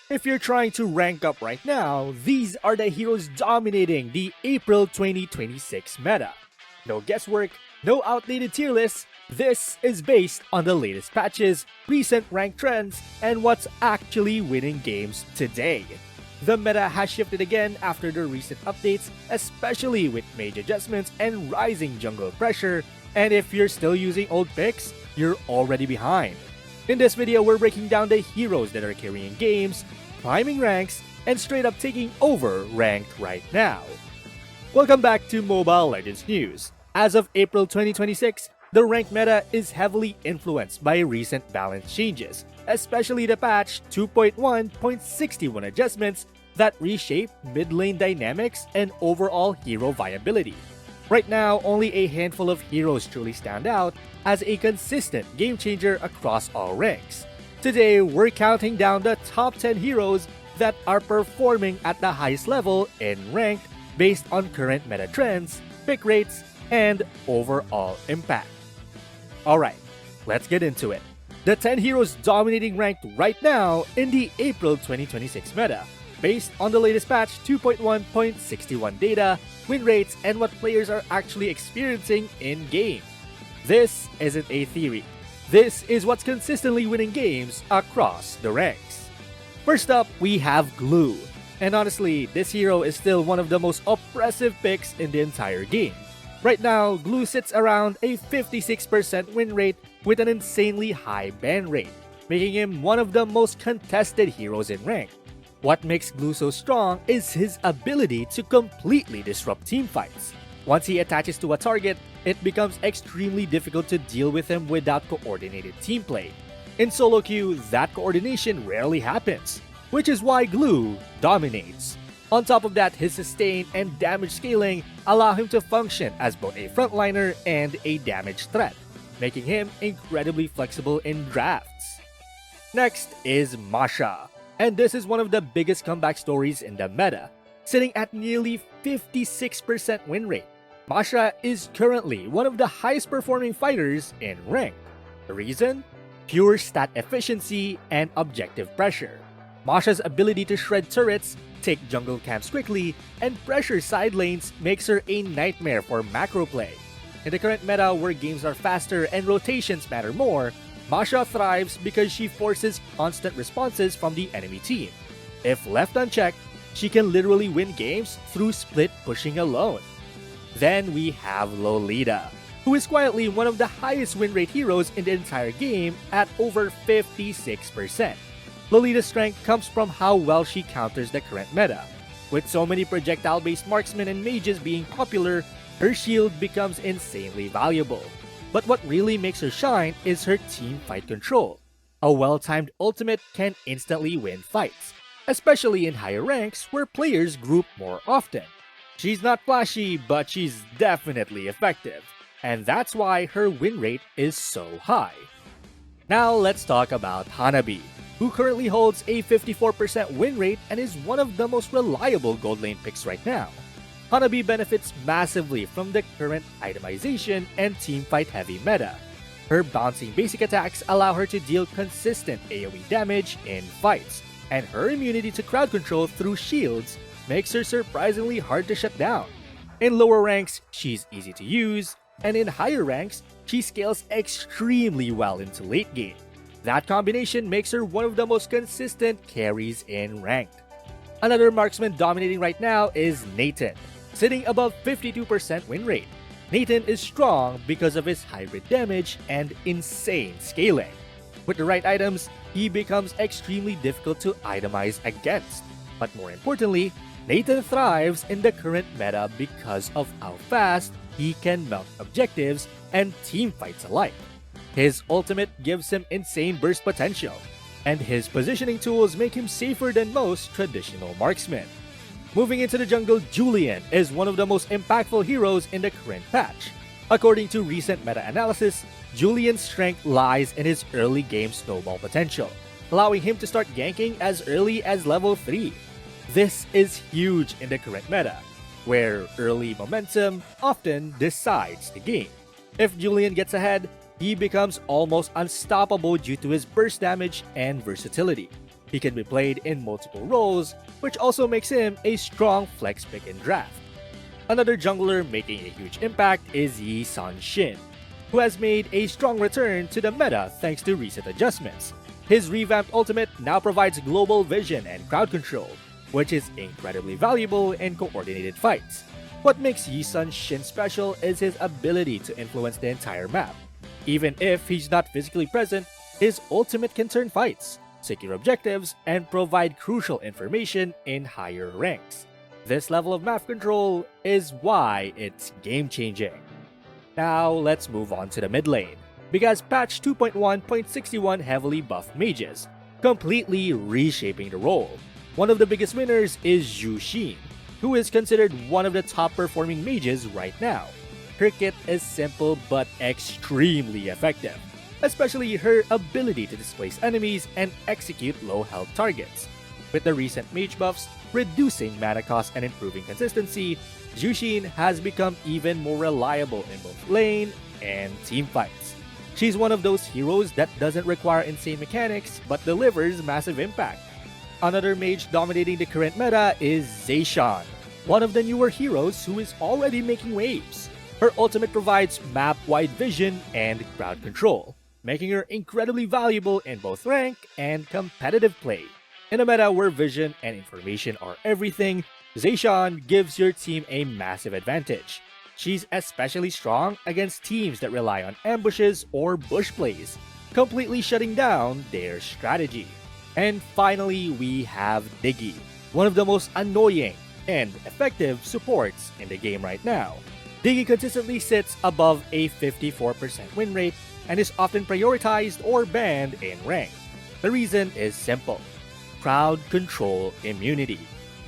If you're trying to rank up right now, these are the heroes dominating the April 2026 meta. No guesswork, no outdated tier lists. This is based on the latest patches, recent rank trends, and what's actually winning games today. The meta has shifted again after the recent updates, especially with mage adjustments and rising jungle pressure, and if you're still using old picks, you're already behind. In this video, we're breaking down the heroes that are carrying games, climbing ranks, and straight up taking over ranked right now. Welcome back to Mobile Legends News. As of April 2026, the ranked meta is heavily influenced by recent balance changes, especially the patch 2.1.61 adjustments that reshape mid lane dynamics and overall hero viability. Right now, only a handful of heroes truly stand out as a consistent game changer across all ranks. Today, we're counting down the top 10 heroes that are performing at the highest level in ranked based on current meta trends, pick rates, and overall impact. Alright, let's get into it. The 10 heroes dominating ranked right now in the April 2026 meta, based on the latest patch 2.1.61 data, win rates, and what players are actually experiencing in-game. This isn't a theory. This is what's consistently winning games across the ranks. First up, we have Glue. And honestly, this hero is still one of the most oppressive picks in the entire game. Right now, Glue sits around a 56% win rate with an insanely high ban rate, making him one of the most contested heroes in rank. What makes Glue so strong is his ability to completely disrupt teamfights. Once he attaches to a target, it becomes extremely difficult to deal with him without coordinated team play. In solo queue, that coordination rarely happens, which is why Glue dominates. On top of that, his sustain and damage scaling allow him to function as both a frontliner and a damage threat, making him incredibly flexible in drafts. Next is Masha, and this is one of the biggest comeback stories in the meta. Sitting at nearly 56% win rate, Masha is currently one of the highest performing fighters in rank. The reason? Pure stat efficiency and objective pressure. Masha's ability to shred turrets, take jungle camps quickly, and pressure side lanes makes her a nightmare for macro play. In the current meta where games are faster and rotations matter more, Masha thrives because she forces constant responses from the enemy team. If left unchecked, she can literally win games through split pushing alone. Then we have Lolita, who is quietly one of the highest win rate heroes in the entire game at over 56%. Lolita's strength comes from how well she counters the current meta. With so many projectile-based marksmen and mages being popular, her shield becomes insanely valuable. But what really makes her shine is her team fight control. A well-timed ultimate can instantly win fights, especially in higher ranks where players group more often. She's not flashy, but she's definitely effective, and that's why her win rate is so high. Now let's talk about Hanabi, who currently holds a 54% win rate and is one of the most reliable gold lane picks right now. Hanabi benefits massively from the current itemization and teamfight heavy meta. Her bouncing basic attacks allow her to deal consistent AoE damage in fights, and her immunity to crowd control through shields makes her surprisingly hard to shut down. In lower ranks, she's easy to use, and in higher ranks, she scales extremely well into late game. That combination makes her one of the most consistent carries in ranked. Another marksman dominating right now is Nathan, sitting above 52% win rate. Nathan is strong because of his hybrid damage and insane scaling. With the right items, he becomes extremely difficult to itemize against. But more importantly, Nathan thrives in the current meta because of how fast he can melt objectives and team fights alike. His ultimate gives him insane burst potential, and his positioning tools make him safer than most traditional marksmen. Moving into the jungle, Julian is one of the most impactful heroes in the current patch. According to recent meta-analysis, Julian's strength lies in his early game snowball potential, allowing him to start ganking as early as level 3. This is huge in the current meta, where early momentum often decides the game. If Julian gets ahead, he becomes almost unstoppable due to his burst damage and versatility. He can be played in multiple roles, which also makes him a strong flex pick in draft. Another jungler making a huge impact is Yi Sun-shin, who has made a strong return to the meta thanks to recent adjustments. His revamped ultimate now provides global vision and crowd control, which is incredibly valuable in coordinated fights. What makes Yi Sun-shin special is his ability to influence the entire map. Even if he's not physically present, his ultimate can turn fights, secure objectives, and provide crucial information in higher ranks. This level of map control is why it's game-changing. Now let's move on to the mid lane, because patch 2.1.61 heavily buffed mages, completely reshaping the role. One of the biggest winners is Zhu Xin, who is considered one of the top performing mages right now. Her kit is simple but extremely effective, especially her ability to displace enemies and execute low health targets. With the recent mage buffs reducing mana cost and improving consistency, Zhu Xin has become even more reliable in both lane and team fights. She's one of those heroes that doesn't require insane mechanics but delivers massive impact. Another mage dominating the current meta is Zeshan, one of the newer heroes who is already making waves. Her ultimate provides map-wide vision and crowd control, making her incredibly valuable in both rank and competitive play. In a meta where vision and information are everything, Zeshan gives your team a massive advantage. She's especially strong against teams that rely on ambushes or bush plays, completely shutting down their strategy. And finally, we have Diggy, one of the most annoying and effective supports in the game right now. Diggy consistently sits above a 54% win rate and is often prioritized or banned in rank. The reason is simple: crowd control immunity.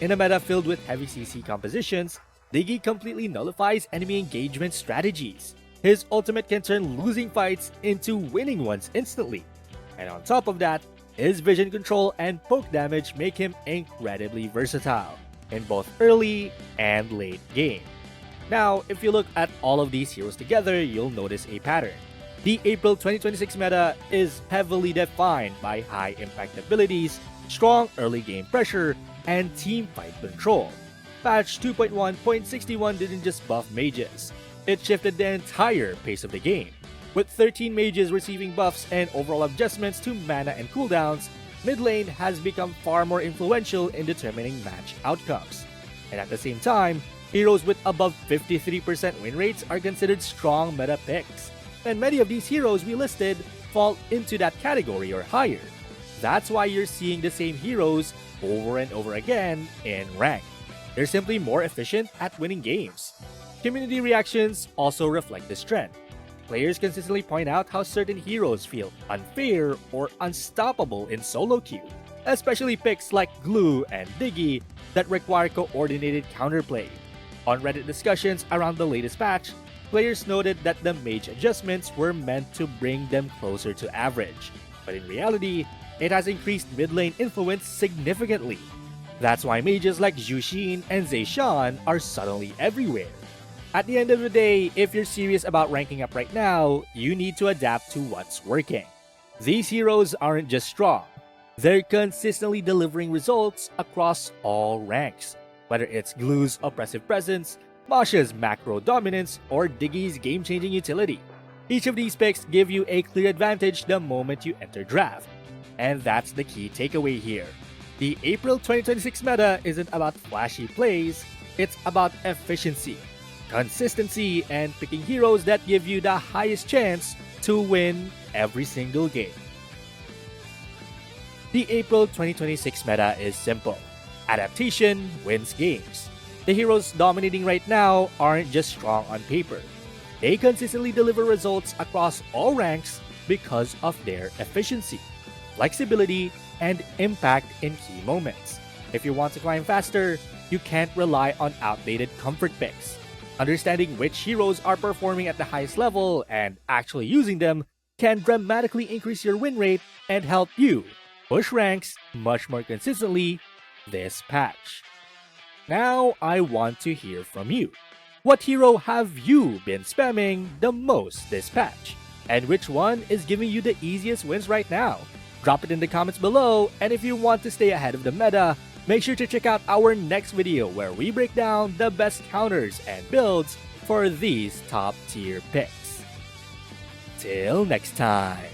In a meta filled with heavy CC compositions, Diggy completely nullifies enemy engagement strategies. His ultimate can turn losing fights into winning ones instantly. And on top of that, his vision control and poke damage make him incredibly versatile in both early and late game. Now, if you look at all of these heroes together, you'll notice a pattern. The April 2026 meta is heavily defined by high impact abilities, strong early game pressure, and team fight control. Patch 2.1.61 didn't just buff mages, it shifted the entire pace of the game. With 13 mages receiving buffs and overall adjustments to mana and cooldowns, mid lane has become far more influential in determining match outcomes. And at the same time, heroes with above 53% win rates are considered strong meta picks. And many of these heroes we listed fall into that category or higher. That's why you're seeing the same heroes over and over again in rank. They're simply more efficient at winning games. Community reactions also reflect this trend. Players consistently point out how certain heroes feel unfair or unstoppable in solo queue, especially picks like Glue and Diggy that require coordinated counterplay. On Reddit discussions around the latest patch, players noted that the mage adjustments were meant to bring them closer to average, but in reality, it has increased mid lane influence significantly. That's why mages like Zhu Xin and Zeshan are suddenly everywhere. At the end of the day, if you're serious about ranking up right now, you need to adapt to what's working. These heroes aren't just strong, they're consistently delivering results across all ranks. Whether it's Glue's oppressive presence, Masha's macro dominance, or Diggy's game-changing utility. Each of these picks give you a clear advantage the moment you enter draft. And that's the key takeaway here. The April 2026 meta isn't about flashy plays, it's about efficiency, consistency, and picking heroes that give you the highest chance to win every single game. The April 2026 meta is simple. Adaptation wins games. The heroes dominating right now aren't just strong on paper. They consistently deliver results across all ranks because of their efficiency, flexibility, and impact in key moments. If you want to climb faster, you can't rely on outdated comfort picks. Understanding which heroes are performing at the highest level and actually using them can dramatically increase your win rate and help you push ranks much more consistently this patch. Now I want to hear from you. What hero have you been spamming the most this patch? And which one is giving you the easiest wins right now? Drop it in the comments below, and if you want to stay ahead of the meta, make sure to check out our next video where we break down the best counters and builds for these top tier picks. Till next time.